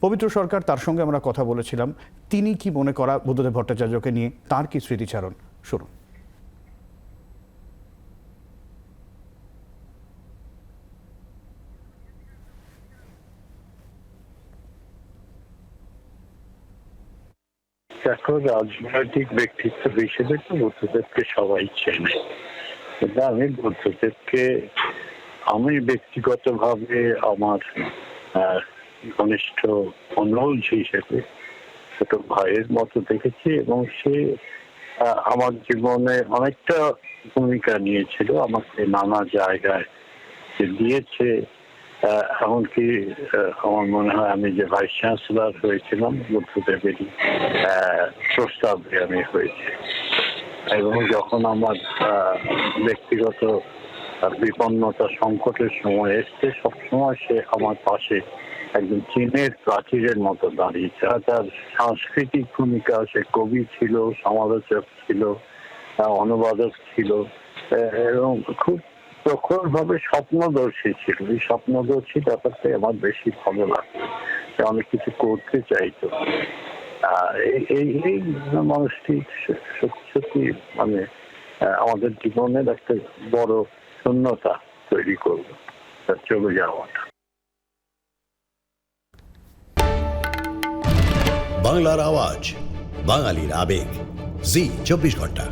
পবিত্র সরকার, তার সঙ্গে আমরা কথা বলেছিলাম। তিনি কি মনে করা বুদ্ধদেব ভট্টাচার্যকে নিয়ে, তার কি স্মৃতিচারণ, শুনুন। দেখো, রাজনৈতিক ব্যক্তিত্ব হিসেবে তো বুদ্ধদেবকে সবাই চেনে, কিন্তু আমি ব্যক্তিগতভাবে আমার ঘনিষ্ঠ অনুজ হিসেবে ছোট ভাইয়ের মতো দেখেছি, এবং সে আমার জীবনে অনেকটা ভূমিকা নিয়েছিল, আমাকে নানা জায়গায় দিয়েছে। এমনকি আমার মনে হয় আমি যে ভাইস চ্যান্সেলর হয়েছিলাম বুদ্ধদেবেরই প্রস্তাবে আমি হয়েছি, এবং যখন আমার ব্যক্তিগত বিপন্নতা সংকটের সময় এসছে, সবসময় সে আমার পাশে একদম চীনের প্রাচীরের মতো দাঁড়িয়েছে। তার সাংস্কৃতিক ভূমিকা, সে কবি ছিল, সমালোচক ছিল, অনুবাদক ছিল, এবং খুব প্রখরভাবে স্বপ্নদর্শী ছিল। এই স্বপ্নদর্শী ব্যাপারটাই আমার বেশি ভালো লাগতো, সে অনেক কিছু করতে চাইতো। এই মানুষটি সত্যি মানে আমাদের জীবনের একটা বড় শূন্যতা তৈরি করলো, তার চলে যাওয়াটা। বাংলার আওয়াজ, বাঙালির আবেগ, জি 24 ঘন্টা।